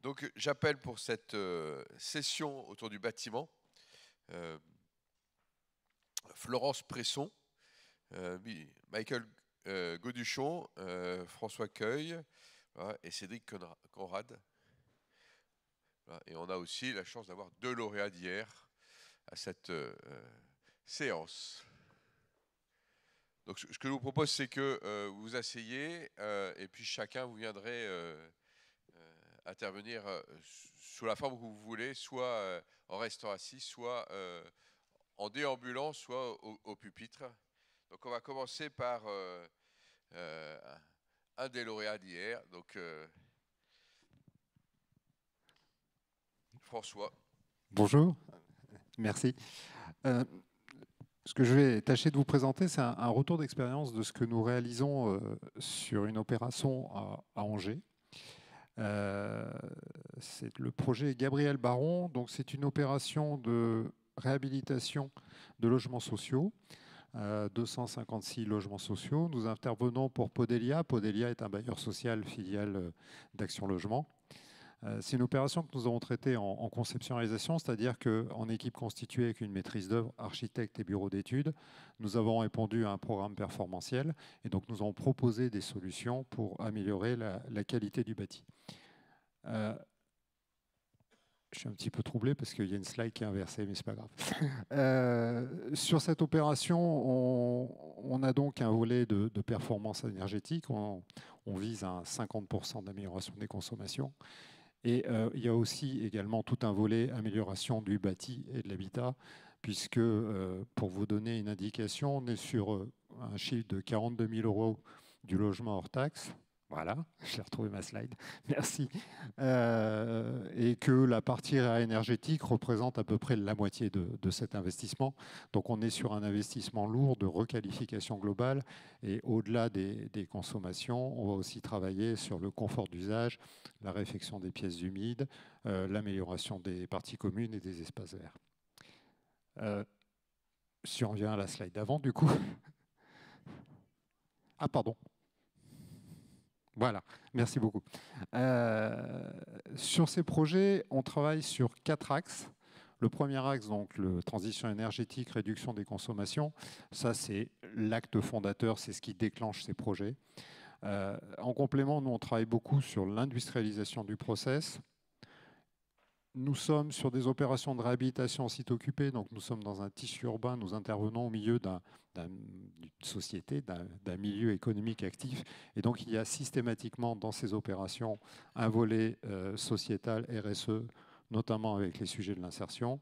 Donc j'appelle pour cette session autour du bâtiment Florence Presson, Michael Goduchon, François Cueil, voilà, et Cédric Conrad. Voilà, et on a aussi la chance d'avoir 2 lauréats d'hier à cette séance. Donc ce que je vous propose, c'est que vous vous asseyez et puis chacun vous viendrez intervenir sous la forme que vous voulez, soit en restant assis, soit en déambulant, soit au pupitre. Donc on va commencer par un des lauréats d'hier, donc François. Bonjour, merci. Ce que je vais tâcher de vous présenter, c'est un retour d'expérience de ce que nous réalisons sur une opération à Angers. C'est le projet Gabriel Baron. Donc c'est une opération de réhabilitation de logements sociaux, 256 logements sociaux. Nous intervenons pour Podelia. Podelia est un bailleur social filiale d'Action Logement. C'est une opération que nous avons traitée en conception-réalisation, c'est-à-dire qu'en équipe constituée avec une maîtrise d'œuvre, architecte et bureau d'études, nous avons répondu à un programme performantiel et donc nous avons proposé des solutions pour améliorer la qualité du bâti. Je suis un petit peu troublé parce qu'il y a une slide qui est inversée, mais ce n'est pas grave. Sur cette opération, on a donc un volet de performance énergétique. On vise à 50% d'amélioration des consommations. Et il y a aussi également tout un volet amélioration du bâti et de l'habitat, puisque, pour vous donner une indication, on est sur un chiffre de 42 000 € du logement hors taxe. Voilà, j'ai retrouvé ma slide, merci. Et que la partie énergétique représente à peu près la moitié de cet investissement. Donc on est sur un investissement lourd de requalification globale. Et au-delà des consommations, on va aussi travailler sur le confort d'usage, la réfection des pièces humides, l'amélioration des parties communes et des espaces verts. Si on revient à la slide d'avant, du coup. Ah, pardon. Voilà, merci beaucoup. Sur ces projets, on travaille sur 4 axes. Le premier axe, donc, le transition énergétique, réduction des consommations. Ça, c'est l'acte fondateur, c'est ce qui déclenche ces projets. En complément, nous, on travaille beaucoup sur l'industrialisation du process. Nous sommes sur des opérations de réhabilitation en site occupé, donc nous sommes dans un tissu urbain, nous intervenons au milieu d'une société, d'un milieu économique actif. Et donc il y a systématiquement dans ces opérations un volet sociétal, RSE, notamment avec les sujets de l'insertion.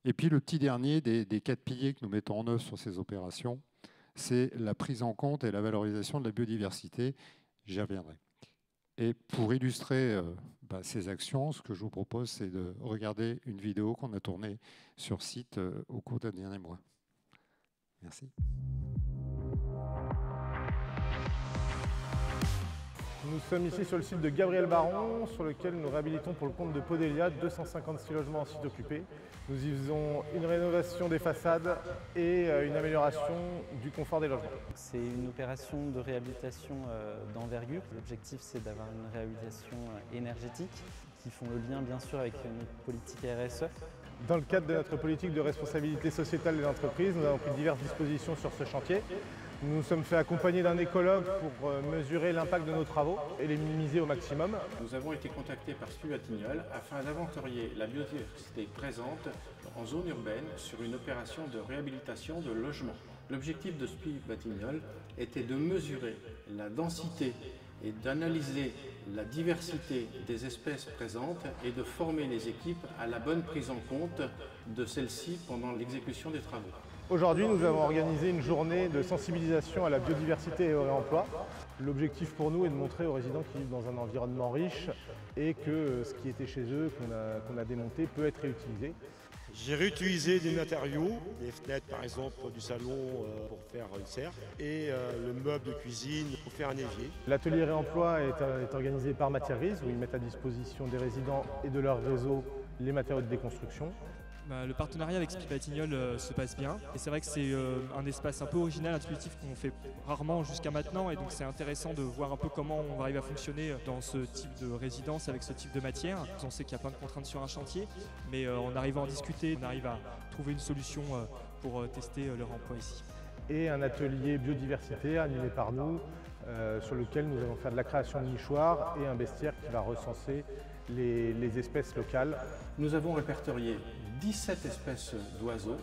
Et puis le petit dernier des 4 piliers que nous mettons en œuvre sur ces opérations, c'est la prise en compte et la valorisation de la biodiversité. J'y reviendrai. Et pour illustrer ces actions, ce que je vous propose, c'est de regarder une vidéo qu'on a tournée sur site au cours des derniers mois. Merci. Nous sommes ici sur le site de Gabriel Baron, sur lequel nous réhabilitons pour le compte de Podelia 256 logements en site occupé. Nous y faisons une rénovation des façades et une amélioration du confort des logements. C'est une opération de réhabilitation d'envergure. L'objectif, c'est d'avoir une réhabilitation énergétique qui font le lien bien sûr avec notre politique RSE. Dans le cadre de notre politique de responsabilité sociétale des entreprises, nous avons pris diverses dispositions sur ce chantier. Nous nous sommes fait accompagner d'un écologue pour mesurer l'impact de nos travaux et les minimiser au maximum. Nous avons été contactés par SPI Batignolles afin d'inventorier la biodiversité présente en zone urbaine sur une opération de réhabilitation de logements. L'objectif de SPI Batignolles était de mesurer la densité et d'analyser la diversité des espèces présentes et de former les équipes à la bonne prise en compte de celles-ci pendant l'exécution des travaux. Aujourd'hui, nous avons organisé une journée de sensibilisation à la biodiversité et au réemploi. L'objectif pour nous est de montrer aux résidents qu'ils vivent dans un environnement riche et que ce qui était chez eux, qu'on a démonté, peut être réutilisé. J'ai réutilisé des matériaux, les fenêtres par exemple du salon pour faire une serre et le meuble de cuisine pour faire un évier. L'atelier réemploi est organisé par Matières Grises où ils mettent à disposition des résidents et de leur réseau les matériaux de déconstruction. Le partenariat avec Spi Batignolles se passe bien et c'est vrai que c'est un espace un peu original, intuitif qu'on fait rarement jusqu'à maintenant et donc c'est intéressant de voir un peu comment on va arriver à fonctionner dans ce type de résidence avec ce type de matière. On sait qu'il y a plein de contraintes sur un chantier mais en arrivant à en discuter, on arrive à trouver une solution pour tester leur emploi ici. Et un atelier biodiversité animé par nous sur lequel nous allons faire de la création de nichoirs et un bestiaire qui va recenser les espèces locales. Nous avons répertorié 17 espèces d'oiseaux,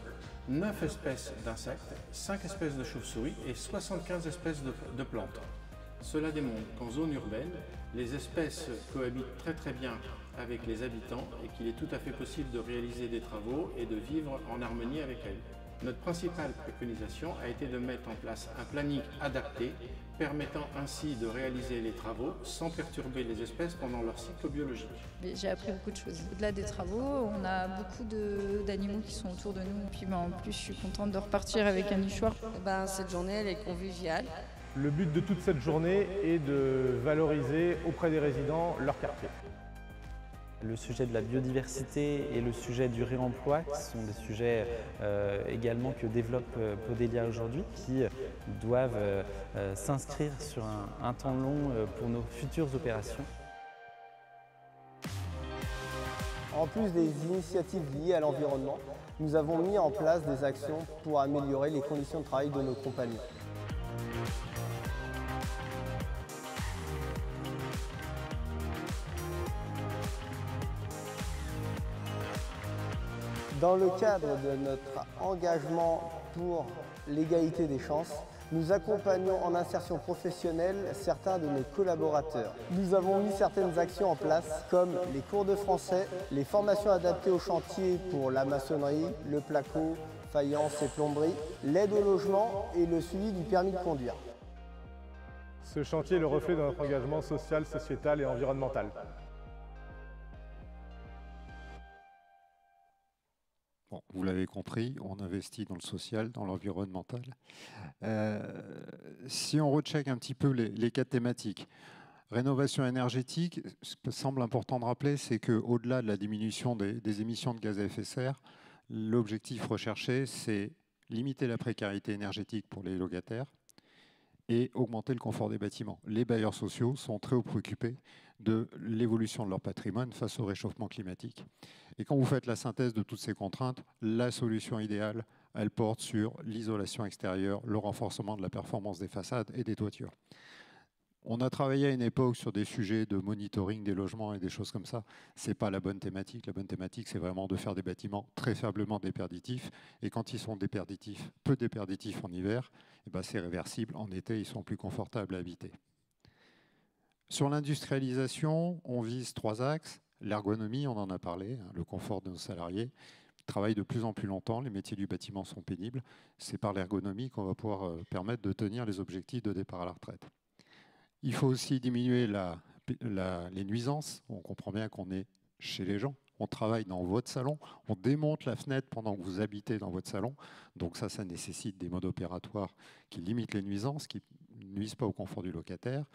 9 espèces d'insectes, 5 espèces de chauves-souris et 75 espèces de plantes. Cela démontre qu'en zone urbaine, les espèces cohabitent très bien avec les habitants et qu'il est tout à fait possible de réaliser des travaux et de vivre en harmonie avec elles. Notre principale préconisation a été de mettre en place un planning adapté, permettant ainsi de réaliser les travaux sans perturber les espèces pendant leur cycle biologique. J'ai appris beaucoup de choses. Au-delà des travaux, on a beaucoup d'animaux qui sont autour de nous. Et puis en plus, je suis contente de repartir avec un nichoir. Cette journée, elle est conviviale. Le but de toute cette journée est de valoriser auprès des résidents leur quartier. Le sujet de la biodiversité et le sujet du réemploi, qui sont des sujets également que développe Podelia aujourd'hui, qui doivent s'inscrire sur un temps long pour nos futures opérations. En plus des initiatives liées à l'environnement, nous avons mis en place des actions pour améliorer les conditions de travail de nos compagnons. Dans le cadre de notre engagement pour l'égalité des chances, nous accompagnons en insertion professionnelle certains de nos collaborateurs. Nous avons mis certaines actions en place comme les cours de français, les formations adaptées au chantier pour la maçonnerie, le placo, faïence et plomberie, l'aide au logement et le suivi du permis de conduire. Ce chantier est le reflet de notre engagement social, sociétal et environnemental. Bon, vous l'avez compris, on investit dans le social, dans l'environnemental. Si on recheck un petit peu les 4 thématiques, rénovation énergétique, ce qui semble important de rappeler, c'est qu'au-delà de la diminution des émissions de gaz à effet de serre, l'objectif recherché, c'est limiter la précarité énergétique pour les locataires et augmenter le confort des bâtiments. Les bailleurs sociaux sont très préoccupés de l'évolution de leur patrimoine face au réchauffement climatique. Et quand vous faites la synthèse de toutes ces contraintes, la solution idéale, elle porte sur l'isolation extérieure, le renforcement de la performance des façades et des toitures. On a travaillé à une époque sur des sujets de monitoring des logements et des choses comme ça. Ce n'est pas la bonne thématique. La bonne thématique, c'est vraiment de faire des bâtiments très faiblement déperditifs. Et quand ils sont déperditifs, peu déperditifs en hiver, c'est réversible. En été, ils sont plus confortables à habiter. Sur l'industrialisation, on vise 3 axes. L'ergonomie, on en a parlé, le confort de nos salariés. Ils travaillent de plus en plus longtemps, les métiers du bâtiment sont pénibles. C'est par l'ergonomie qu'on va pouvoir permettre de tenir les objectifs de départ à la retraite. Il faut aussi diminuer les nuisances. On comprend bien qu'on est chez les gens. On travaille dans votre salon. On démonte la fenêtre pendant que vous habitez dans votre salon. Donc ça nécessite des modes opératoires qui limitent les nuisances, qui ne nuisent pas au confort du locataire.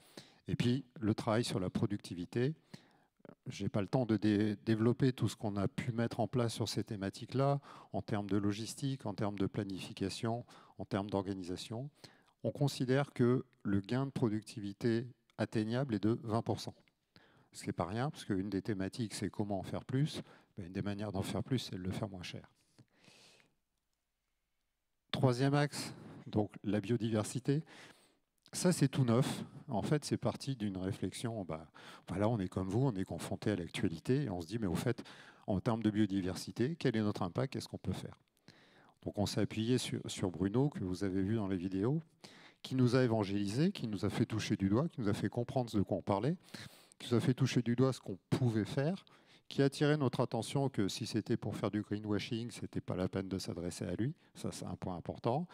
Et puis, le travail sur la productivité. Je n'ai pas le temps de développer tout ce qu'on a pu mettre en place sur ces thématiques-là, en termes de logistique, en termes de planification, en termes d'organisation. On considère que le gain de productivité atteignable est de 20%. Ce qui n'est pas rien, parce qu'une des thématiques, c'est comment en faire plus. Une des manières d'en faire plus, c'est de le faire moins cher. 3e axe, donc la biodiversité. Ça, c'est tout neuf. En fait, c'est parti d'une réflexion. Voilà, on est comme vous, on est confronté à l'actualité et on se dit, mais au fait, en termes de biodiversité, quel est notre impact? Qu'est-ce qu'on peut faire? Donc, on s'est appuyé sur Bruno, que vous avez vu dans les vidéos, qui nous a évangélisé, qui nous a fait toucher du doigt, qui nous a fait comprendre de quoi on parlait, qui nous a fait toucher du doigt ce qu'on pouvait faire, qui a attiré notre attention que si c'était pour faire du greenwashing, ce n'était pas la peine de s'adresser à lui. Ça, c'est un point important.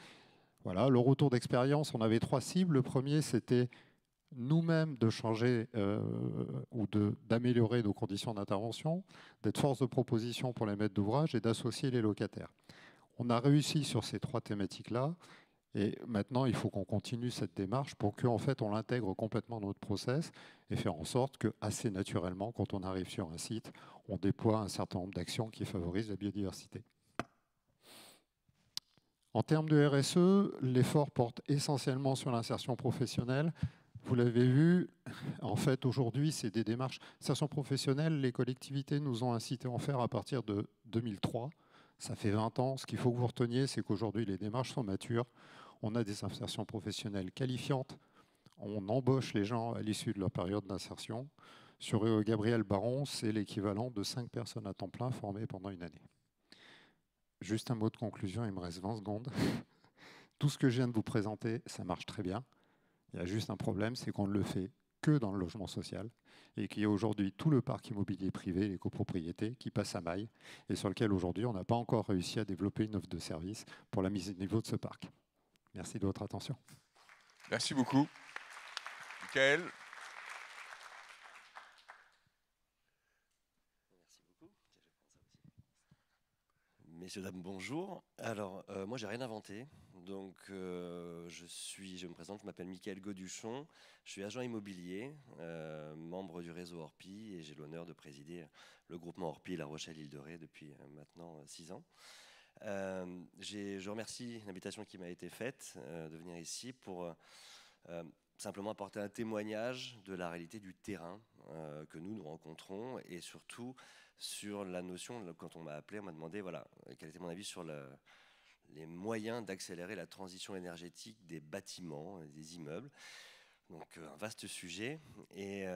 Voilà, le retour d'expérience, on avait 3 cibles. Le premier, c'était nous-mêmes de changer ou d'améliorer nos conditions d'intervention, d'être force de proposition pour les maîtres d'ouvrage et d'associer les locataires. On a réussi sur ces 3 thématiques-là Et maintenant, il faut qu'on continue cette démarche pour qu'en fait, on l'intègre complètement dans notre process et faire en sorte que, assez naturellement, quand on arrive sur un site, on déploie un certain nombre d'actions qui favorisent la biodiversité. En termes de RSE, l'effort porte essentiellement sur l'insertion professionnelle. Vous l'avez vu, en fait, aujourd'hui, c'est des démarches. L'insertion professionnelle, les collectivités nous ont incité à en faire à partir de 2003. Ça fait 20 ans. Ce qu'il faut que vous reteniez, c'est qu'aujourd'hui, les démarches sont matures. On a des insertions professionnelles qualifiantes. On embauche les gens à l'issue de leur période d'insertion. Sur Gabriel Baron, c'est l'équivalent de 5 personnes à temps plein formées pendant une année. Juste un mot de conclusion, il me reste 20 secondes. Tout ce que je viens de vous présenter, ça marche très bien. Il y a juste un problème, c'est qu'on ne le fait que dans le logement social et qu'il y a aujourd'hui tout le parc immobilier privé, les copropriétés, qui passent à maille et sur lequel aujourd'hui on n'a pas encore réussi à développer une offre de service pour la mise à niveau de ce parc. Merci de votre attention. Merci beaucoup. Michael. Messieurs, dames, bonjour. Alors, moi, j'ai rien inventé. Donc, je me présente, je m'appelle Michael Goduchon. Je suis agent immobilier, membre du réseau Orpi, et j'ai l'honneur de présider le groupement Orpi La Rochelle-Île-de-Ré depuis maintenant 6 ans. Je remercie l'invitation qui m'a été faite de venir ici pour simplement apporter un témoignage de la réalité du terrain que nous rencontrons et surtout sur la notion, quand on m'a appelé, on m'a demandé voilà, quel était mon avis sur les moyens d'accélérer la transition énergétique des bâtiments, des immeubles. Donc un vaste sujet et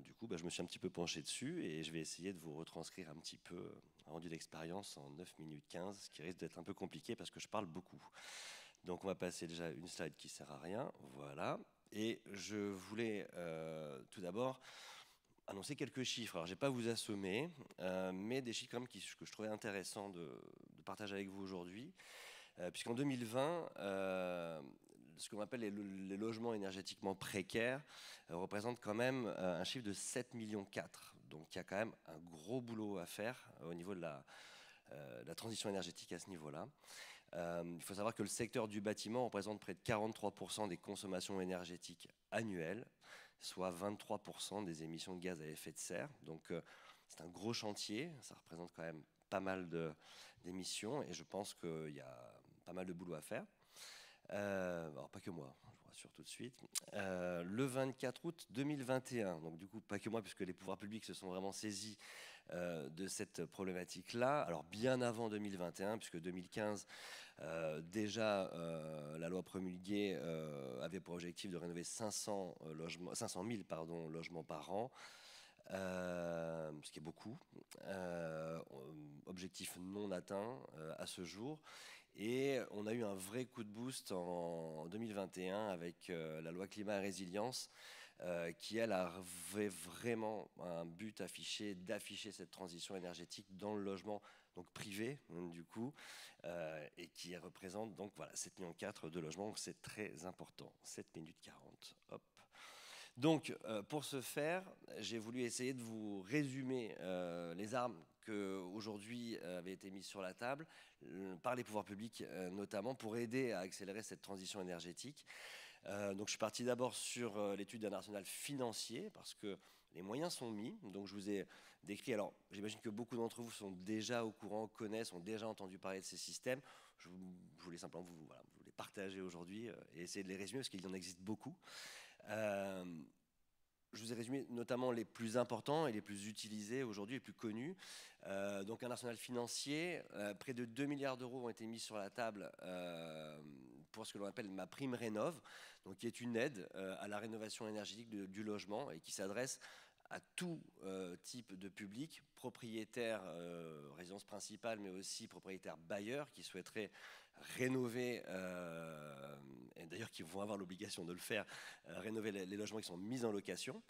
du coup je me suis un petit peu penché dessus et je vais essayer de vous retranscrire un petit peu un rendu d'expérience en 9 minutes 15, ce qui risque d'être un peu compliqué parce que je parle beaucoup. Donc on va passer déjà une slide qui ne sert à rien, voilà. Et je voulais tout d'abord annoncer quelques chiffres. Alors je ne vais pas vous assommer, mais des chiffres quand même que je trouvais intéressant de partager avec vous aujourd'hui. Puisqu'en 2020, ce qu'on appelle les logements énergétiquement précaires représentent quand même un chiffre de 7,4 millions. Donc il y a quand même un gros boulot à faire au niveau de la transition énergétique à ce niveau-là. Il faut savoir que le secteur du bâtiment représente près de 43% des consommations énergétiques annuelles, soit 23% des émissions de gaz à effet de serre. Donc c'est un gros chantier, ça représente quand même pas mal d'émissions et je pense qu'il y a pas mal de boulot à faire. Alors pas que moi, je vous rassure tout de suite. Le 24 août 2021, donc du coup pas que moi puisque les pouvoirs publics se sont vraiment saisis de cette problématique-là. Alors bien avant 2021, puisque 2015, déjà la loi promulguée avait pour objectif de rénover 500 000 logements par an. Ce qui est beaucoup, objectif non atteint à ce jour. Et on a eu un vrai coup de boost en 2021 avec la loi climat et résilience qui, elle, avait vraiment un but affiché d'afficher cette transition énergétique dans le logement donc privé, du coup, et qui représente donc voilà, 7,4 millions de logements. Donc c'est très important, 7 minutes 40. Hop. Donc, pour ce faire, j'ai voulu essayer de vous résumer les armes qu'aujourd'hui avaient été mises sur la table par les pouvoirs publics, notamment pour aider à accélérer cette transition énergétique. Donc, je suis parti d'abord sur l'étude d'un arsenal financier parce que les moyens sont mis. Donc, je vous ai décrit. Alors, j'imagine que beaucoup d'entre vous sont déjà au courant, connaissent, ont déjà entendu parler de ces systèmes. Je voulais simplement vous les partager aujourd'hui et essayer de les résumer parce qu'il en existe beaucoup. Je vous ai résumé notamment les plus importants et les plus utilisés aujourd'hui, les plus connus. Donc un arsenal financier, près de 2 milliards d'euros ont été mis sur la table pour ce que l'on appelle MaPrimeRénov', donc qui est une aide à la rénovation énergétique du logement et qui s'adresse à tout type de public, propriétaires, résidence principale, mais aussi propriétaires bailleurs qui souhaiteraient rénover, et d'ailleurs qui vont avoir l'obligation de le faire, rénover les logements qui sont mis en location.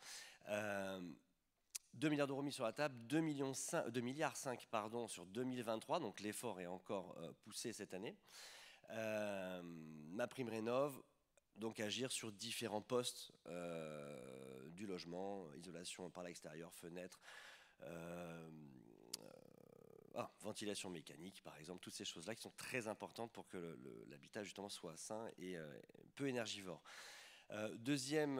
2 milliards d'euros mis sur la table, 2,5 milliards sur 2023, donc l'effort est encore poussé cette année. MaPrimeRénov', donc agir sur différents postes du logement, isolation par l'extérieur, fenêtres, ventilation mécanique, par exemple, toutes ces choses-là qui sont très importantes pour que l'habitat justement soit sain et peu énergivore. Deuxième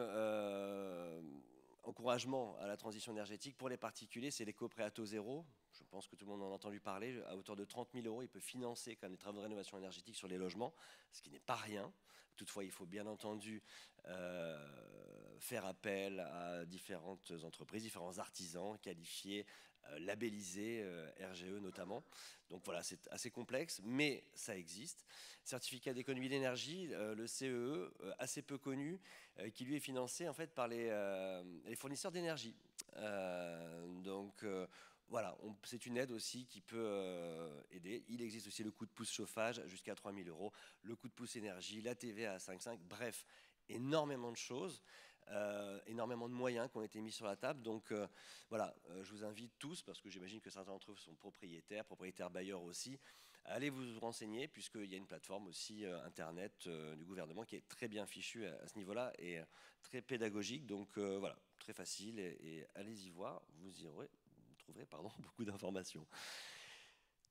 encouragement à la transition énergétique pour les particuliers, c'est l'éco-prêt à taux zéro. Je pense que tout le monde en a entendu parler. À hauteur de 30 000 €, il peut financer quand même des travaux de rénovation énergétique sur les logements, ce qui n'est pas rien. Toutefois, il faut bien entendu faire appel à différentes entreprises, différents artisans qualifiés, labellisés, RGE notamment. Donc voilà, c'est assez complexe, mais ça existe. Certificat d'économie d'énergie, le CEE, assez peu connu, qui lui est financé en fait par les fournisseurs d'énergie. Voilà, c'est une aide aussi qui peut aider. Il existe aussi le coup de pouce chauffage jusqu'à 3 000 €, le coup de pouce énergie, la TVA à 5,5, bref, énormément de choses, énormément de moyens qui ont été mis sur la table. Donc voilà, je vous invite tous, parce que j'imagine que certains d'entre eux sont propriétaires bailleurs aussi, à aller vous renseigner, puisqu'il y a une plateforme aussi internet du gouvernement qui est très bien fichue à ce niveau-là et très pédagogique. Donc voilà, très facile et allez-y voir, vous trouverez beaucoup d'informations.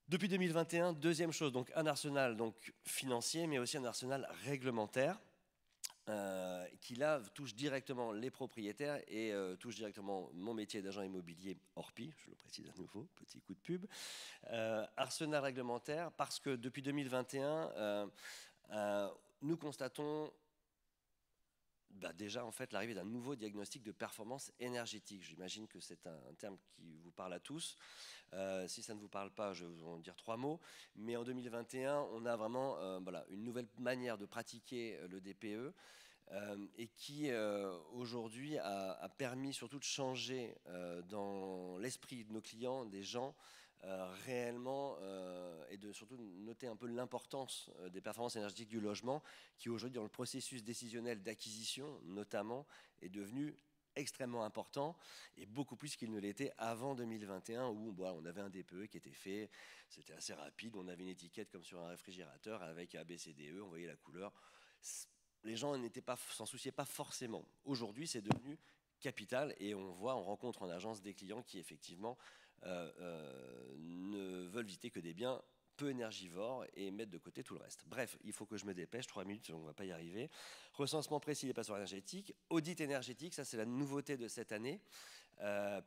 Depuis 2021, deuxième chose, donc un arsenal donc financier, mais aussi un arsenal réglementaire qui là touche directement les propriétaires et touche directement mon métier d'agent immobilier Orpi, je le précise à nouveau, petit coup de pub. Arsenal réglementaire parce que depuis 2021, nous constatons déjà en fait l'arrivée d'un nouveau diagnostic de performance énergétique. J'imagine que c'est un terme qui vous parle à tous. Si ça ne vous parle pas, je vais vous en dire 3 mots. Mais en 2021, on a vraiment une nouvelle manière de pratiquer le DPE et qui aujourd'hui a permis surtout de changer dans l'esprit de nos clients, des gens, réellement et de surtout noter un peu l'importance des performances énergétiques du logement qui aujourd'hui dans le processus décisionnel d'acquisition notamment est devenu extrêmement important et beaucoup plus qu'il ne l'était avant 2021 où on avait un DPE qui était fait, c'était assez rapide, on avait une étiquette comme sur un réfrigérateur avec ABCDE, on voyait la couleur, les gens s'en souciaient pas forcément. Aujourd'hui c'est devenu capital et on rencontre en agence des clients qui effectivement ne veulent visiter que des biens peu énergivores et mettre de côté tout le reste. Bref, il faut que je me dépêche, 3 minutes, on ne va pas y arriver. Recensement précis des passoires énergétiques, audit énergétique, ça c'est la nouveauté de cette année,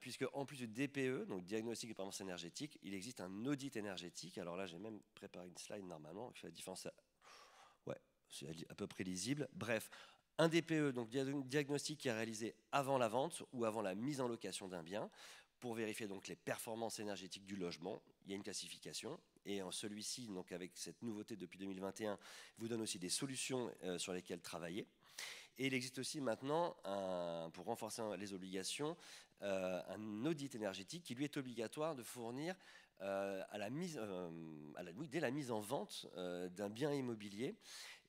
puisque en plus du DPE, donc diagnostic de performance énergétique, il existe un audit énergétique. Alors là, j'ai même préparé une slide normalement, qui fait la différence. Ouais, c'est à peu près lisible. Bref, un DPE, donc diagnostic qui est réalisé avant la vente ou avant la mise en location d'un bien, pour vérifier donc les performances énergétiques du logement. Il y a une classification et en celui-ci, donc avec cette nouveauté depuis 2021, vous donne aussi des solutions sur lesquelles travailler. Et il existe aussi maintenant, pour renforcer les obligations, un audit énergétique qui lui est obligatoire de fournir dès la mise en vente d'un bien immobilier.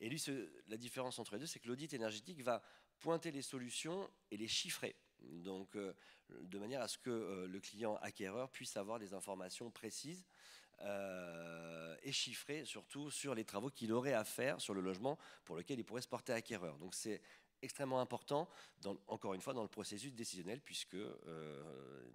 Et lui, la différence entre les deux, c'est que l'audit énergétique va pointer les solutions et les chiffrer. Donc, de manière à ce que le client acquéreur puisse avoir des informations précises et chiffrées, surtout sur les travaux qu'il aurait à faire sur le logement pour lequel il pourrait se porter acquéreur. Donc, c'est extrêmement important, encore une fois, dans le processus décisionnel, puisqu'il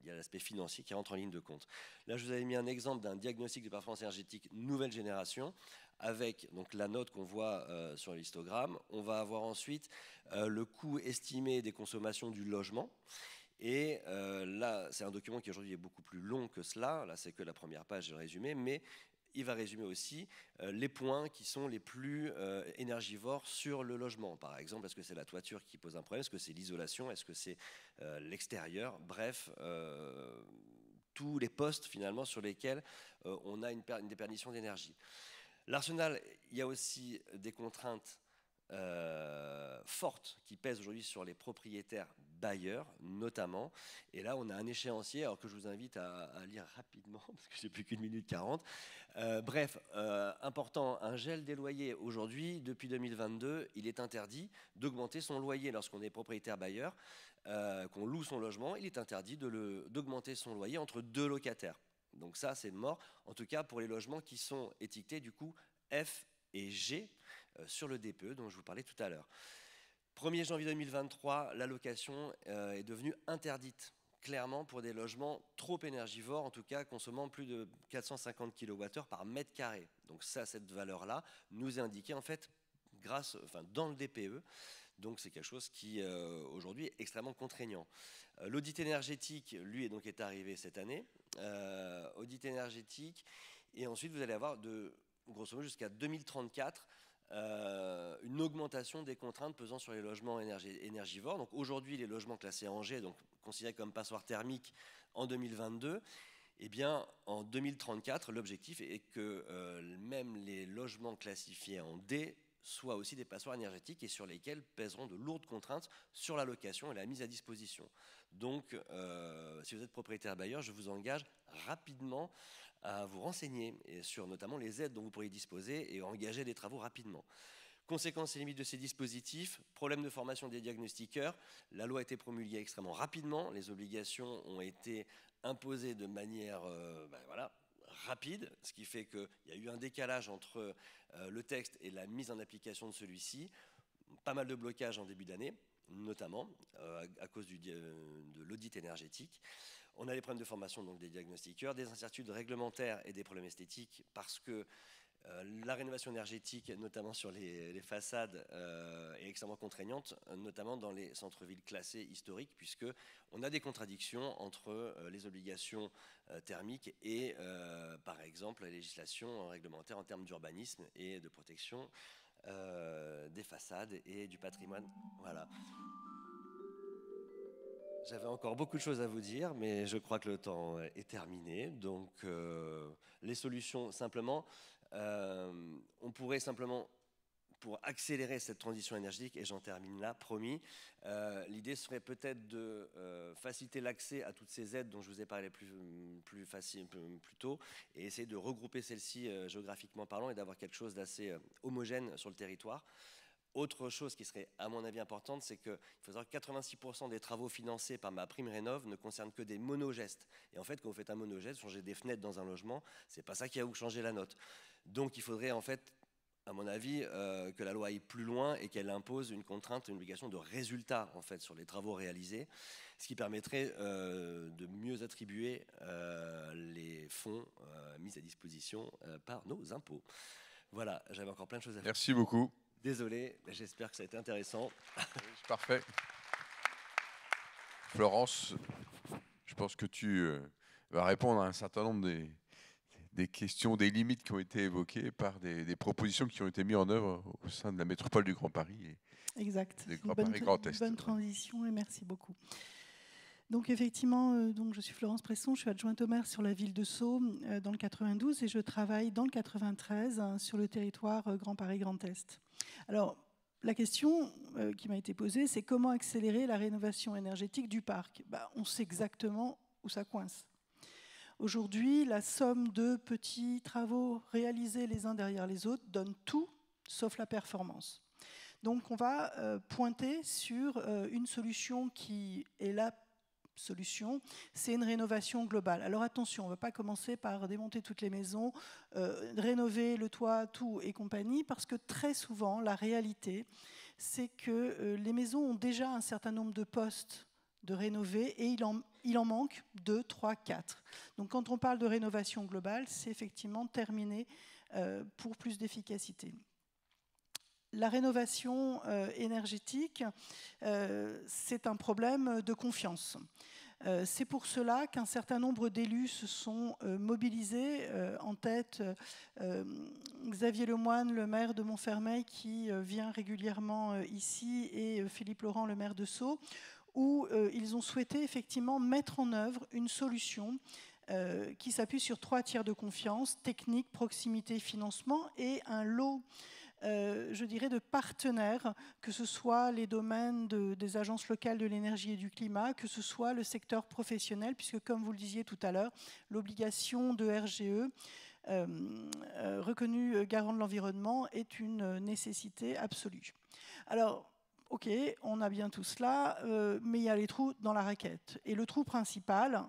y a l'aspect financier qui rentre en ligne de compte. Là, je vous avais mis un exemple d'un diagnostic de performance énergétique nouvelle génération, avec donc, la note qu'on voit sur l'histogramme. On va avoir ensuite le coût estimé des consommations du logement. Et là, c'est un document qui aujourd'hui est beaucoup plus long que cela. Là, c'est que la première page de résumé, mais il va résumer aussi les points qui sont les plus énergivores sur le logement. Par exemple, est-ce que c'est la toiture qui pose un problème? Est-ce que c'est l'isolation? Est-ce que c'est l'extérieur? Bref, tous les postes finalement sur lesquels on a une déperdition d'énergie. L'arsenal, il y a aussi des contraintes fortes qui pèsent aujourd'hui sur les propriétaires bailleurs notamment, et là on a un échéancier alors que je vous invite à lire rapidement parce que j'ai plus qu'1 minute 40. Bref, important, un gel des loyers aujourd'hui depuis 2022, il est interdit d'augmenter son loyer lorsqu'on est propriétaire bailleur, qu'on loue son logement, il est interdit d'augmenter son loyer entre deux locataires. Donc ça c'est mort, en tout cas pour les logements qui sont étiquetés du coup F et G sur le DPE dont je vous parlais tout à l'heure. 1er janvier 2023, la location est devenue interdite clairement pour des logements trop énergivores, en tout cas consommant plus de 450 kWh par mètre carré. Donc ça, cette valeur-là nous est indiquée en fait dans le DPE. Donc c'est quelque chose qui aujourd'hui est extrêmement contraignant. L'audit énergétique, lui, est arrivé cette année. Audit énergétique, et ensuite vous allez avoir grosso modo jusqu'à 2034 une augmentation des contraintes pesant sur les logements énergivores. Donc aujourd'hui, les logements classés en G, donc considérés comme passoires thermiques en 2022, eh bien, en 2034, l'objectif est que même les logements classifiés en D soient aussi des passoires énergétiques et sur lesquels pèseront de lourdes contraintes sur la location et la mise à disposition. Donc, si vous êtes propriétaire bailleur, je vous engage rapidement à vous renseigner sur notamment les aides dont vous pourriez disposer et engager des travaux rapidement. Conséquences et limites de ces dispositifs, problème de formation des diagnostiqueurs. La loi a été promulguée extrêmement rapidement, les obligations ont été imposées de manière rapide, ce qui fait qu'il y a eu un décalage entre le texte et la mise en application de celui-ci. Pas mal de blocages en début d'année, notamment à cause de l'audit énergétique. On a les problèmes de formation donc des diagnostiqueurs, des incertitudes réglementaires et des problèmes esthétiques parce que la rénovation énergétique, notamment sur les façades, est extrêmement contraignante, notamment dans les centres-villes classés historiques, puisqu'on a des contradictions entre les obligations thermiques et, par exemple, la législation réglementaire en termes d'urbanisme et de protection des façades et du patrimoine. Voilà. J'avais encore beaucoup de choses à vous dire, mais je crois que le temps est terminé. Donc, les solutions, simplement, on pourrait simplement, pour accélérer cette transition énergétique, et j'en termine là, promis, l'idée serait peut-être de faciliter l'accès à toutes ces aides dont je vous ai parlé plus tôt, et essayer de regrouper celles-ci géographiquement parlant et d'avoir quelque chose d'assez homogène sur le territoire. Autre chose qui serait, à mon avis, importante, c'est qu'il faut savoir que 86% des travaux financés par MaPrimeRénov' ne concernent que des monogestes. Et en fait, quand vous faites un monogeste, changer des fenêtres dans un logement, c'est pas ça qui va vous changer la note. Donc, il faudrait, en fait, à mon avis, que la loi aille plus loin et qu'elle impose une contrainte, une obligation de résultat, en fait, sur les travaux réalisés, ce qui permettrait de mieux attribuer les fonds mis à disposition par nos impôts. Voilà, j'avais encore plein de choses à faire. Merci beaucoup. Désolé, mais j'espère que ça a été intéressant. C'est parfait. Florence, je pense que tu vas répondre à un certain nombre des questions, des limites qui ont été évoquées par des propositions qui ont été mises en œuvre au sein de la métropole du Grand Paris. Exact. Du Grand Paris Grand Est. Bonne transition et merci beaucoup. Donc effectivement, je suis Florence Presson, je suis adjointe au maire sur la ville de Sceaux dans le 92 et je travaille dans le 93 sur le territoire Grand Paris Grand Est. Alors, la question qui m'a été posée, c'est comment accélérer la rénovation énergétique du parc ? On sait exactement où ça coince. Aujourd'hui, la somme de petits travaux réalisés les uns derrière les autres donne tout sauf la performance. Donc on va pointer sur une solution qui est la solution, c'est une rénovation globale. Alors attention, on ne va pas commencer par démonter toutes les maisons, rénover le toit, tout et compagnie, parce que très souvent, la réalité, c'est que les maisons ont déjà un certain nombre de postes de rénover et il en manque 2, 3, 4. Donc quand on parle de rénovation globale, c'est effectivement terminé pour plus d'efficacité. La rénovation énergétique, c'est un problème de confiance. C'est pour cela qu'un certain nombre d'élus se sont mobilisés, en tête Xavier Lemoine, le maire de Montfermeil, qui vient régulièrement ici, et Philippe Laurent, le maire de Sceaux, où ils ont souhaité effectivement mettre en œuvre une solution qui s'appuie sur 3 tiers de confiance, technique, proximité, financement, et un lot je dirais, de partenaires, que ce soit les domaines des agences locales de l'énergie et du climat, que ce soit le secteur professionnel, puisque comme vous le disiez tout à l'heure, l'obligation de RGE, reconnue garant de l'environnement, est une nécessité absolue. Alors, ok, on a bien tout cela, mais il y a les trous dans la raquette. Et le trou principal,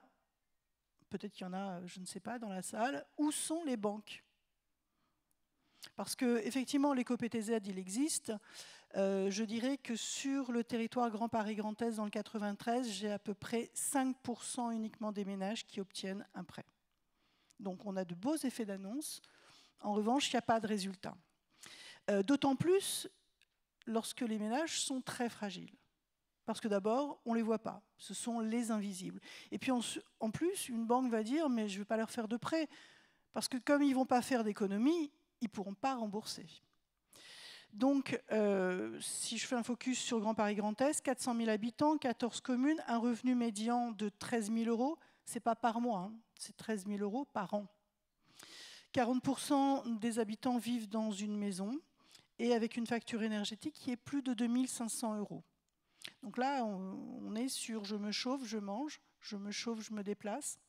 peut-être qu'il y en a, je ne sais pas, dans la salle, où sont les banques ? Parce qu'effectivement, l'éco-PTZ, il existe. Je dirais que sur le territoire Grand Paris Grand Est dans le 93, j'ai à peu près 5% uniquement des ménages qui obtiennent un prêt. Donc on a de beaux effets d'annonce. En revanche, il n'y a pas de résultat. D'autant plus lorsque les ménages sont très fragiles. Parce que d'abord, on ne les voit pas. Ce sont les invisibles. Et puis en plus, une banque va dire « mais je ne vais pas leur faire de prêt ». Parce que comme ils ne vont pas faire d'économie, ils ne pourront pas rembourser. Donc, si je fais un focus sur Grand Paris Grand Est, 400 000 habitants, 14 communes, un revenu médian de 13 000 €. Ce n'est pas par mois, hein, c'est 13 000 € par an. 40% des habitants vivent dans une maison et avec une facture énergétique qui est plus de 2 500 €. Donc là, on est sur « je me chauffe, je mange »,« je me chauffe, je me déplace ».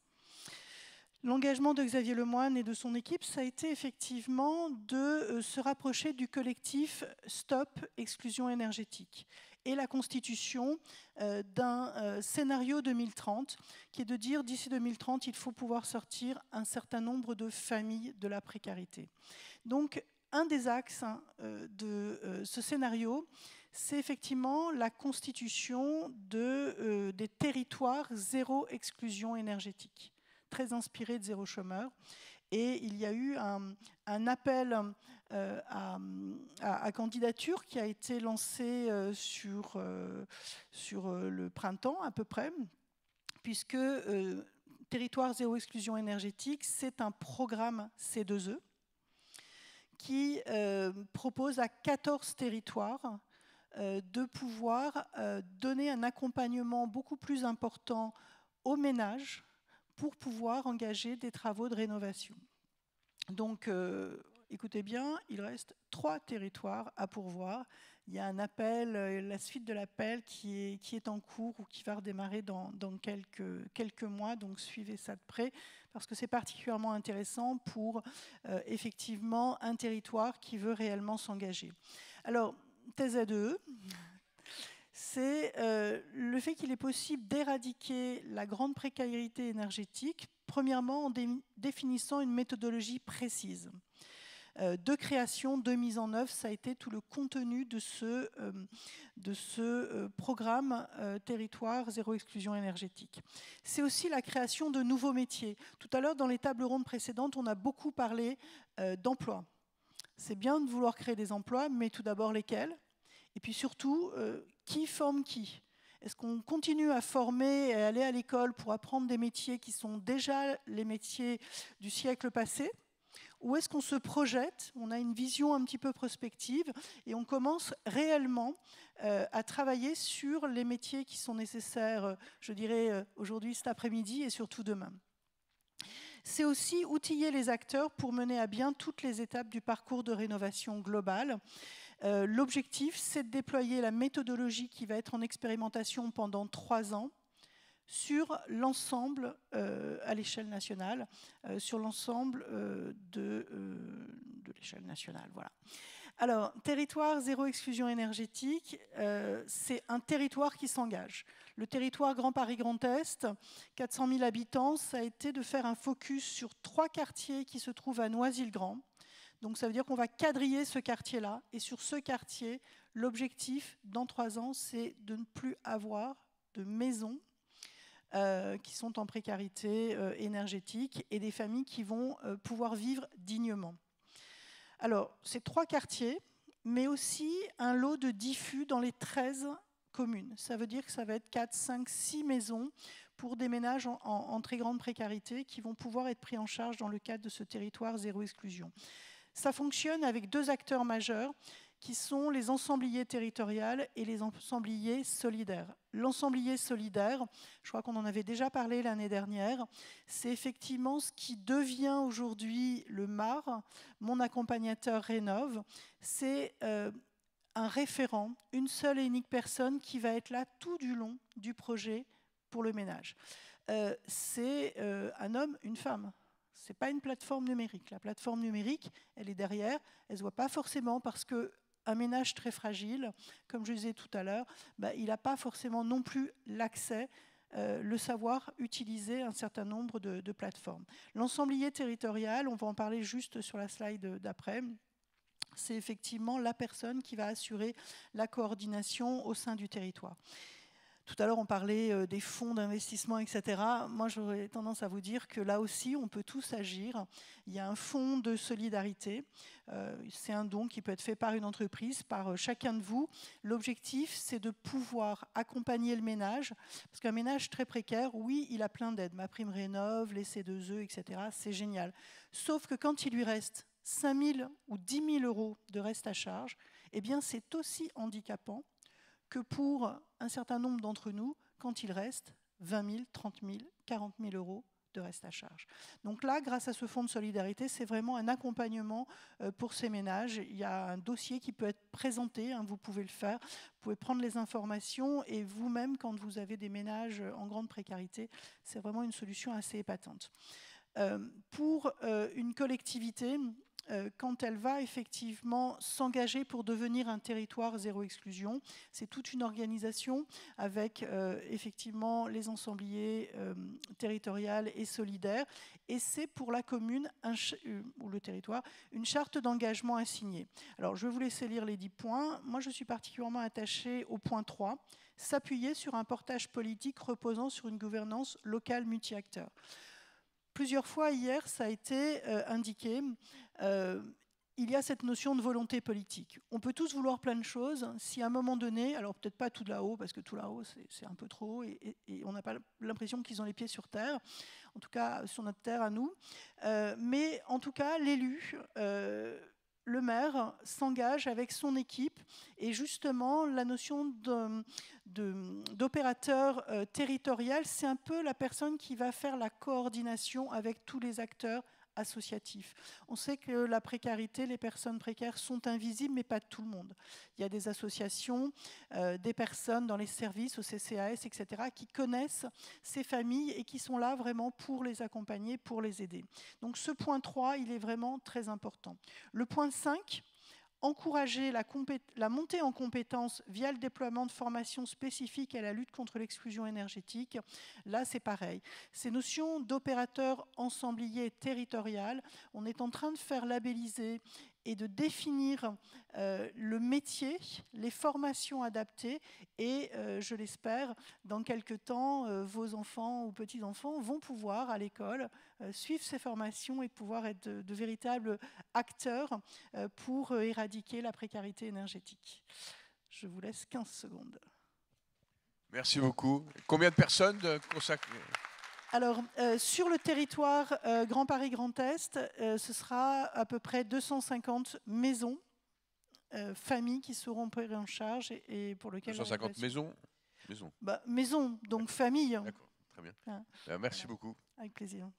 L'engagement de Xavier Lemoine et de son équipe, ça a été effectivement de se rapprocher du collectif Stop Exclusion énergétique et la constitution d'un scénario 2030 qui est de dire d'ici 2030, il faut pouvoir sortir un certain nombre de familles de la précarité. Donc, un des axes de ce scénario, c'est effectivement la constitution des territoires zéro exclusion énergétique, très inspiré de Zéro Chômeur. Et il y a eu un appel à candidature qui a été lancé sur le printemps à peu près, puisque Territoire Zéro Exclusion Énergétique, c'est un programme C2E qui propose à 14 territoires de pouvoir donner un accompagnement beaucoup plus important aux ménages pour pouvoir engager des travaux de rénovation. Donc, écoutez bien, il reste 3 territoires à pourvoir. Il y a un appel, la suite de l'appel qui est en cours ou qui va redémarrer dans quelques mois, donc suivez ça de près, parce que c'est particulièrement intéressant pour effectivement un territoire qui veut réellement s'engager. Alors, TZE, c'est le fait qu'il est possible d'éradiquer la grande précarité énergétique, premièrement en définissant une méthodologie précise. De création, de mise en œuvre, ça a été tout le contenu de ce programme Territoire Zéro Exclusion Énergétique. C'est aussi la création de nouveaux métiers. Tout à l'heure, dans les tables rondes précédentes, on a beaucoup parlé d'emplois. C'est bien de vouloir créer des emplois, mais tout d'abord lesquels? Et puis surtout, qui forme qui? Est-ce qu'on continue à former et à aller à l'école pour apprendre des métiers qui sont déjà les métiers du siècle passé? Ou est-ce qu'on se projette, on a une vision un petit peu prospective et on commence réellement à travailler sur les métiers qui sont nécessaires, je dirais, aujourd'hui, cet après-midi et surtout demain? C'est aussi outiller les acteurs pour mener à bien toutes les étapes du parcours de rénovation globale. L'objectif, c'est de déployer la méthodologie qui va être en expérimentation pendant 3 ans sur l'ensemble, à l'échelle nationale, sur l'ensemble de l'échelle nationale. Voilà. Alors, territoire zéro exclusion énergétique, c'est un territoire qui s'engage. Le territoire Grand Paris Grand Est, 400 000 habitants, ça a été de faire un focus sur 3 quartiers qui se trouvent à Noisy-le-Grand. Donc ça veut dire qu'on va quadriller ce quartier-là. Et sur ce quartier, l'objectif, dans 3 ans, c'est de ne plus avoir de maisons qui sont en précarité énergétique et des familles qui vont pouvoir vivre dignement. Alors, c'est 3 quartiers, mais aussi un lot de diffus dans les 13 communes. Ça veut dire que ça va être 4, 5, 6 maisons pour des ménages en très grande précarité qui vont pouvoir être pris en charge dans le cadre de ce territoire zéro exclusion. Ça fonctionne avec 2 acteurs majeurs qui sont les ensembliers territoriales et les ensembliers solidaires. L'ensemblier solidaire, je crois qu'on en avait déjà parlé l'année dernière, c'est effectivement ce qui devient aujourd'hui le MAR, mon accompagnateur Rénov'. C'est un référent, une seule et unique personne qui va être là tout du long du projet pour le ménage. C'est un homme, une femme. Ce n'est pas une plateforme numérique. La plateforme numérique, elle est derrière, elle ne se voit pas forcément parce qu'un ménage très fragile, comme je disais tout à l'heure, il n'a pas forcément non plus l'accès, le savoir utiliser un certain nombre de plateformes. L'ensemblier territorial, on va en parler juste sur la slide d'après, c'est effectivement la personne qui va assurer la coordination au sein du territoire. Tout à l'heure, on parlait des fonds d'investissement, etc. Moi, j'aurais tendance à vous dire que là aussi, on peut tous agir. Il y a un fonds de solidarité. C'est un don qui peut être fait par une entreprise, par chacun de vous. L'objectif, c'est de pouvoir accompagner le ménage. Parce qu'un ménage très précaire, oui, il a plein d'aides. MaPrimeRénov', les C2E, etc. C'est génial. Sauf que quand il lui reste 5 000 ou 10 000 euros de reste à charge, eh bien, c'est aussi handicapant que pour un certain nombre d'entre nous, quand il reste 20 000, 30 000, 40 000 euros de reste à charge. Donc là, grâce à ce fonds de solidarité, c'est vraiment un accompagnement pour ces ménages. Il y a un dossier qui peut être présenté, hein, vous pouvez le faire, vous pouvez prendre les informations et vous-même, quand vous avez des ménages en grande précarité, c'est vraiment une solution assez épatante. Pour une collectivité, quand elle va effectivement s'engager pour devenir un territoire zéro exclusion, c'est toute une organisation avec effectivement les ensembliers territoriales et solidaires, et c'est pour la commune ou le territoire une charte d'engagement à signer. Alors je vais vous laisser lire les 10 points. Moi je suis particulièrement attachée au point 3, s'appuyer sur un portage politique reposant sur une gouvernance locale multi-acteurs. Plusieurs fois hier, ça a été indiqué, il y a cette notion de volonté politique. On peut tous vouloir plein de choses. Si à un moment donné, alors peut-être pas tout là-haut, parce que tout là-haut, c'est un peu trop haut, et on n'a pas l'impression qu'ils ont les pieds sur terre, en tout cas sur notre terre à nous. Mais en tout cas, l'élu, le maire s'engage avec son équipe, et justement la notion d'opérateur territorial, c'est un peu la personne qui va faire la coordination avec tous les acteurs associatifs. On sait que la précarité, les personnes précaires sont invisibles, mais pas tout le monde. Il y a des associations, des personnes dans les services, au CCAS, etc., qui connaissent ces familles et qui sont là vraiment pour les accompagner, pour les aider. Donc ce point 3, il est vraiment très important. Le point 5, encourager la montée en compétences via le déploiement de formations spécifiques à la lutte contre l'exclusion énergétique. Là, c'est pareil. Ces notions d'opérateur ensemblier territorial, on est en train de faire labelliser et de définir le métier, les formations adaptées, et je l'espère, dans quelques temps, vos enfants ou petits-enfants vont pouvoir, à l'école, suivre ces formations et pouvoir être de véritables acteurs pour éradiquer la précarité énergétique. Je vous laisse 15 secondes. Merci beaucoup. Combien de personnes consacrées ? Alors, sur le territoire Grand Paris Grand Est, ce sera à peu près 250 maisons, familles qui seront prises en charge et pour lesquelles... 250 maisons maisons, donc familles. D'accord, très bien. Merci beaucoup. Avec plaisir.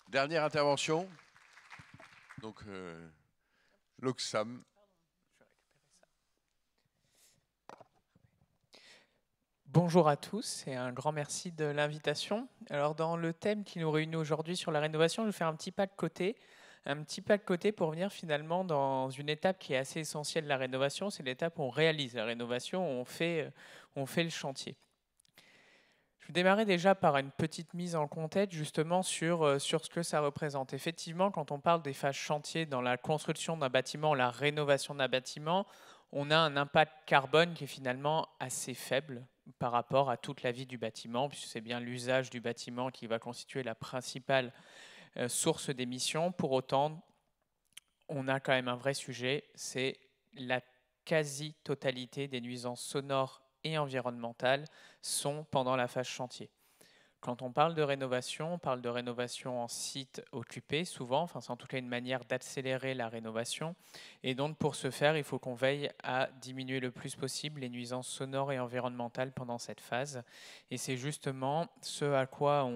Dernière intervention. Donc, l'Oxam. Bonjour à tous et un grand merci de l'invitation. Alors dans le thème qui nous réunit aujourd'hui sur la rénovation, je vais faire un petit pas de côté pour venir finalement dans une étape qui est assez essentielle de la rénovation, c'est l'étape où on réalise la rénovation, où on fait le chantier. Je vais démarrer déjà par une petite mise en contexte justement sur ce que ça représente. Effectivement, quand on parle des phases chantier dans la construction d'un bâtiment, la rénovation d'un bâtiment, on a un impact carbone qui est finalement assez faible par rapport à toute la vie du bâtiment, puisque c'est bien l'usage du bâtiment qui va constituer la principale source d'émissions. Pour autant, on a quand même un vrai sujet, c'est la quasi-totalité des nuisances sonores et environnementales sont pendant la phase chantier. Quand on parle de rénovation, on parle de rénovation en site occupé, souvent, enfin c'est en tout cas une manière d'accélérer la rénovation. Et donc pour ce faire, il faut qu'on veille à diminuer le plus possible les nuisances sonores et environnementales pendant cette phase. Et c'est justement ce à quoi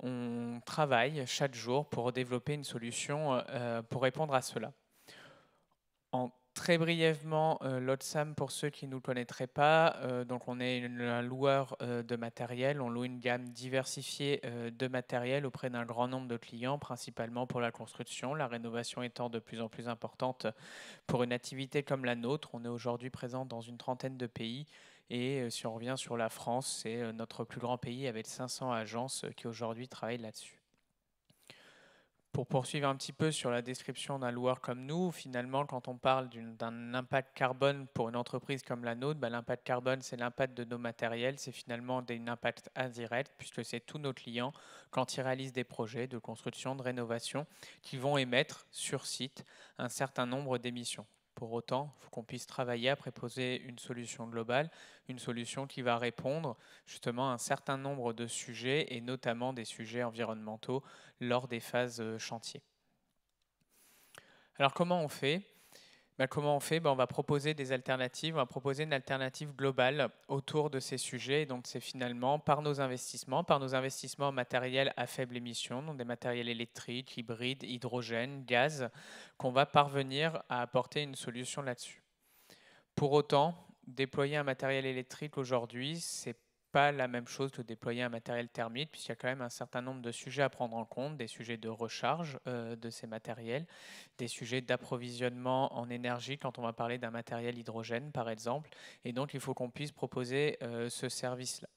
on travaille chaque jour pour développer une solution pour répondre à cela. Très brièvement, l'Oxam, pour ceux qui ne nous connaîtraient pas, donc on est un loueur de matériel, on loue une gamme diversifiée de matériel auprès d'un grand nombre de clients, principalement pour la construction, la rénovation étant de plus en plus importante pour une activité comme la nôtre. On est aujourd'hui présent dans une trentaine de pays et si on revient sur la France, c'est notre plus grand pays avec 500 agences qui aujourd'hui travaillent là-dessus. Pour poursuivre un petit peu sur la description d'un loueur comme nous, finalement, quand on parle d'un impact carbone pour une entreprise comme la nôtre, l'impact carbone, c'est l'impact de nos matériels, c'est finalement un impact indirect, puisque c'est tous nos clients, quand ils réalisent des projets de construction, de rénovation, qui vont émettre sur site un certain nombre d'émissions. Pour autant, il faut qu'on puisse travailler à proposer une solution globale, une solution qui va répondre justement à un certain nombre de sujets et notamment des sujets environnementaux lors des phases chantier. Alors comment on fait ? On va proposer des alternatives, on va proposer une alternative globale autour de ces sujets. Donc c'est finalement par nos investissements en matériel à faible émission, donc des matériels électriques, hybrides, hydrogène, gaz, qu'on va parvenir à apporter une solution là-dessus. Pour autant, déployer un matériel électrique aujourd'hui, c'est pas la même chose que déployer un matériel thermique, puisqu'il y a quand même un certain nombre de sujets à prendre en compte, des sujets de recharge de ces matériels, des sujets d'approvisionnement en énergie quand on va parler d'un matériel hydrogène par exemple, et donc il faut qu'on puisse proposer ce service-là.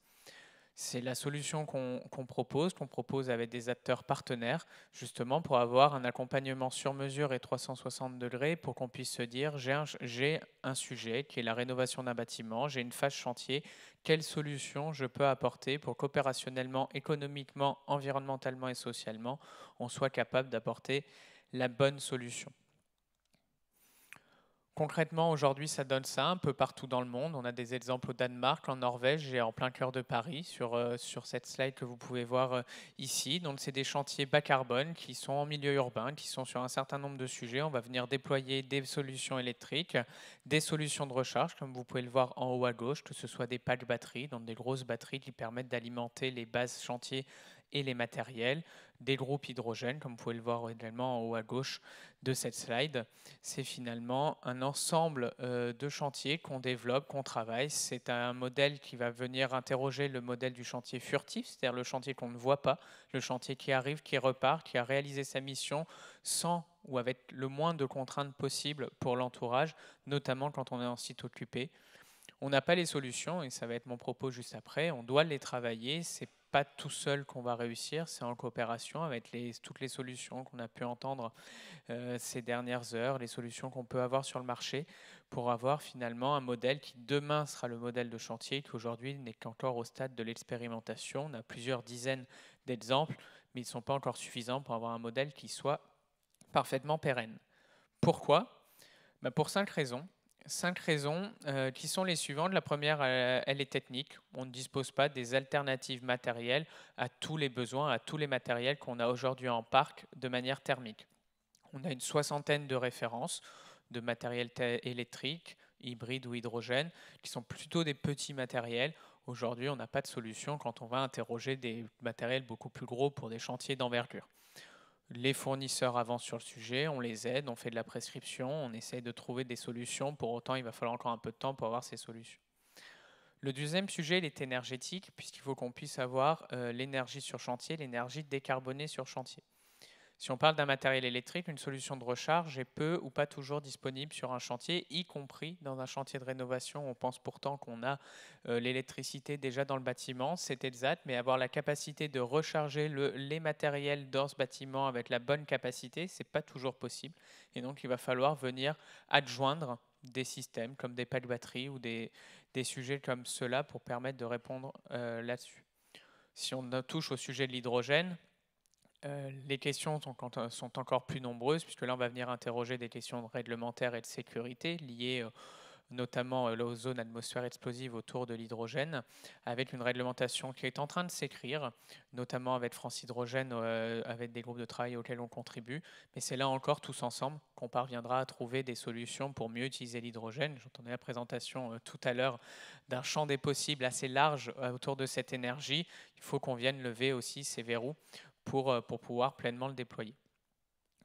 C'est la solution qu'on propose avec des acteurs partenaires, justement pour avoir un accompagnement sur mesure et 360 degrés pour qu'on puisse se dire j'ai un sujet qui est la rénovation d'un bâtiment, j'ai une phase chantier, quelle solution je peux apporter pour qu'opérationnellement, économiquement, environnementalement et socialement, on soit capable d'apporter la bonne solution. Concrètement, aujourd'hui, ça donne ça un peu partout dans le monde. On a des exemples au Danemark, en Norvège et en plein cœur de Paris sur cette slide que vous pouvez voir ici. Donc, c'est des chantiers bas carbone qui sont en milieu urbain, qui sont sur un certain nombre de sujets. On va venir déployer des solutions électriques, des solutions de recharge, comme vous pouvez le voir en haut à gauche, que ce soit des packs batteries, donc des grosses batteries qui permettent d'alimenter les bases chantiers et les matériels, des groupes hydrogène, comme vous pouvez le voir également en haut à gauche de cette slide. C'est finalement un ensemble de chantiers qu'on développe, qu'on travaille. C'est un modèle qui va venir interroger le modèle du chantier furtif, c'est-à-dire le chantier qu'on ne voit pas, le chantier qui arrive, qui repart, qui a réalisé sa mission sans ou avec le moins de contraintes possibles pour l'entourage, notamment quand on est en site occupé. On n'a pas les solutions, et ça va être mon propos juste après, on doit les travailler, c'est pas tout seul qu'on va réussir, c'est en coopération avec toutes les solutions qu'on a pu entendre ces dernières heures, les solutions qu'on peut avoir sur le marché pour avoir finalement un modèle qui demain sera le modèle de chantier, qui aujourd'hui n'est qu'encore au stade de l'expérimentation. On a plusieurs dizaines d'exemples, mais ils ne sont pas encore suffisants pour avoir un modèle qui soit parfaitement pérenne. Pourquoi ? Pour 5 raisons. 5 raisons qui sont les suivantes. La première, elle est technique. On ne dispose pas des alternatives matérielles à tous les besoins, à tous les matériels qu'on a aujourd'hui en parc de manière thermique. On a une 60aine de références de matériel électrique, hybride ou hydrogène, qui sont plutôt des petits matériels. Aujourd'hui, on n'a pas de solution quand on va interroger des matériels beaucoup plus gros pour des chantiers d'envergure. Les fournisseurs avancent sur le sujet, on les aide, on fait de la prescription, on essaie de trouver des solutions. Pour autant, il va falloir encore un peu de temps pour avoir ces solutions. Le deuxième sujet, il est énergétique, puisqu'il faut qu'on puisse avoir l'énergie sur chantier, l'énergie décarbonée sur chantier. Si on parle d'un matériel électrique, une solution de recharge est peu ou pas toujours disponible sur un chantier, y compris dans un chantier de rénovation. On pense pourtant qu'on a l'électricité déjà dans le bâtiment, c'est exact, mais avoir la capacité de recharger les matériels dans ce bâtiment avec la bonne capacité, ce n'est pas toujours possible. Et donc, il va falloir venir adjoindre des systèmes comme des packs batteries ou des sujets comme ceux-là pour permettre de répondre là-dessus. Si on touche au sujet de l'hydrogène, les questions sont encore plus nombreuses, puisque là, on va venir interroger des questions réglementaires et de sécurité liées notamment aux zones atmosphère explosive autour de l'hydrogène, avec une réglementation qui est en train de s'écrire, notamment avec France Hydrogène, avec des groupes de travail auxquels on contribue. Mais c'est là encore, tous ensemble, qu'on parviendra à trouver des solutions pour mieux utiliser l'hydrogène. J'entendais la présentation tout à l'heure d'un champ des possibles assez large autour de cette énergie. Il faut qu'on vienne lever aussi ces verrous pour pouvoir pleinement le déployer.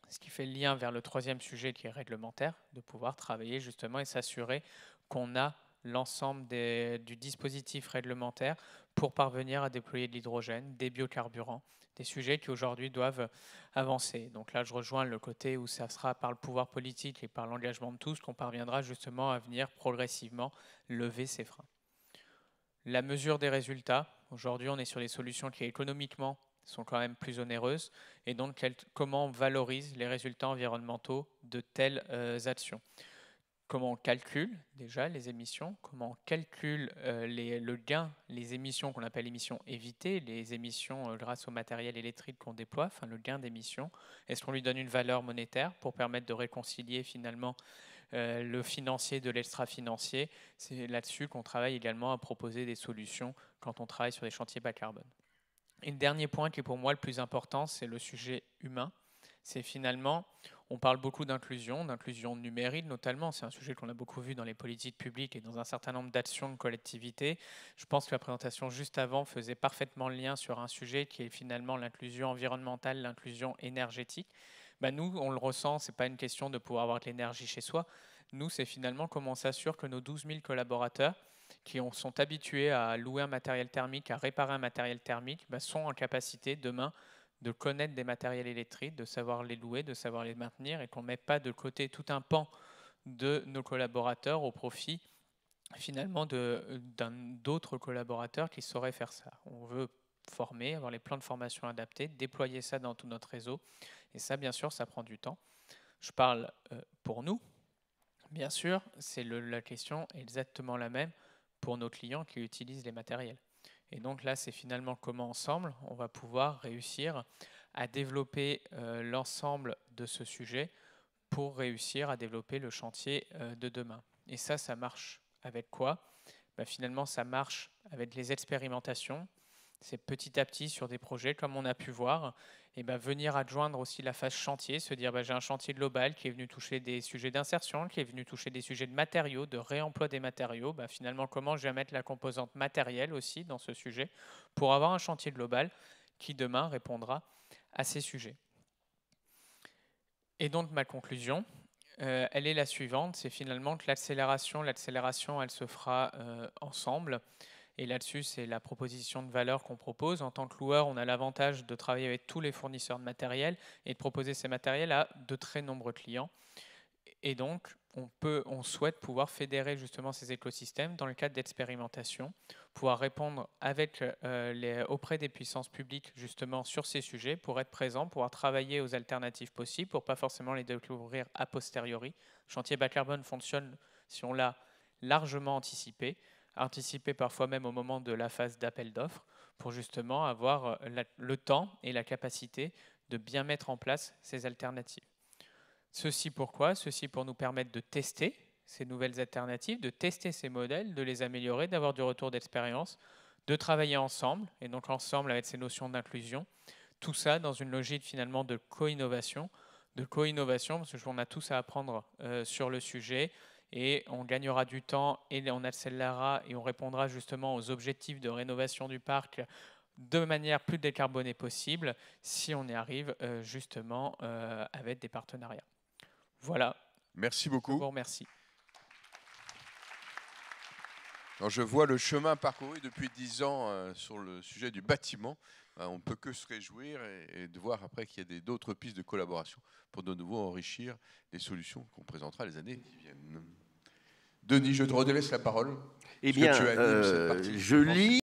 Ce qui fait le lien vers le troisième sujet qui est réglementaire, de pouvoir travailler justement et s'assurer qu'on a l'ensemble du dispositif réglementaire pour parvenir à déployer de l'hydrogène, des biocarburants, des sujets qui aujourd'hui doivent avancer. Donc là, je rejoins le côté où ça sera par le pouvoir politique et par l'engagement de tous qu'on parviendra justement à venir progressivement lever ces freins. La mesure des résultats, aujourd'hui on est sur des solutions qui économiquement sont quand même plus onéreuses, et donc comment on valorise les résultats environnementaux de telles actions. Comment on calcule déjà les émissions, comment on calcule le gain, les émissions qu'on appelle émissions évitées, les émissions grâce au matériel électrique qu'on déploie, enfin le gain d'émissions. Est-ce qu'on lui donne une valeur monétaire pour permettre de réconcilier finalement le financier de l'extra-financier? C'est là-dessus qu'on travaille également à proposer des solutions quand on travaille sur des chantiers bas carbone. Et le dernier point qui est pour moi le plus important, c'est le sujet humain. C'est finalement, on parle beaucoup d'inclusion numérique notamment, c'est un sujet qu'on a beaucoup vu dans les politiques publiques et dans un certain nombre d'actions de collectivités. Je pense que la présentation juste avant faisait parfaitement le lien sur un sujet qui est finalement l'inclusion environnementale, l'inclusion énergétique. Nous, on le ressent, ce n'est pas une question de pouvoir avoir de l'énergie chez soi. Nous, c'est finalement comment on s'assure que nos 12 000 collaborateurs qui sont habitués à louer un matériel thermique, à réparer un matériel thermique, sont en capacité demain de connaître des matériels électriques, de savoir les louer, de savoir les maintenir, et qu'on ne met pas de côté tout un pan de nos collaborateurs au profit finalement d'autres collaborateurs qui sauraient faire ça. On veut former, avoir les plans de formation adaptés, déployer ça dans tout notre réseau, et ça bien sûr ça prend du temps. Je parle pour nous, bien sûr, c'est la question exactement la même pour nos clients qui utilisent les matériels. Et donc là, c'est finalement comment ensemble, on va pouvoir réussir à développer l'ensemble de ce sujet pour réussir à développer le chantier de demain. Et ça marche avec quoi? Finalement, ça marche avec les expérimentations. C'est petit à petit sur des projets comme on a pu voir, et venir adjoindre aussi la phase chantier, se dire j'ai un chantier global qui est venu toucher des sujets d'insertion, qui est venu toucher des sujets de matériaux, de réemploi des matériaux. Finalement, comment je vais mettre la composante matérielle aussi dans ce sujet pour avoir un chantier global qui demain répondra à ces sujets. Et donc ma conclusion, elle est la suivante, c'est finalement que l'accélération, elle se fera ensemble. Et là-dessus, c'est la proposition de valeur qu'on propose. En tant que loueur, on a l'avantage de travailler avec tous les fournisseurs de matériel et de proposer ces matériels à de très nombreux clients. Et donc, on souhaite pouvoir fédérer justement ces écosystèmes dans le cadre d'expérimentation, pouvoir répondre auprès des puissances publiques justement sur ces sujets, pour être présent, pouvoir travailler aux alternatives possibles, pour pas forcément les découvrir a posteriori. Le chantier bas carbone fonctionne si on l'a largement anticipé parfois même au moment de la phase d'appel d'offres, pour justement avoir le temps et la capacité de bien mettre en place ces alternatives. Ceci pourquoi? Ceci pour nous permettre de tester ces nouvelles alternatives, de tester ces modèles, de les améliorer, d'avoir du retour d'expérience, de travailler ensemble, et donc ensemble avec ces notions d'inclusion, tout ça dans une logique finalement de co-innovation, parce qu'on a tous à apprendre sur le sujet, et on gagnera du temps et on accélérera et on répondra justement aux objectifs de rénovation du parc de manière plus décarbonée possible si on y arrive justement avec des partenariats. Voilà. Merci beaucoup. Je vous remercie. Alors, je vois le chemin parcouru depuis 10 ans sur le sujet du bâtiment. On ne peut que se réjouir et de voir après qu'il y a d'autres pistes de collaboration pour de nouveau enrichir les solutions qu'on présentera les années qui viennent. Denis, je te redélaisse la parole. Eh bien, je lis.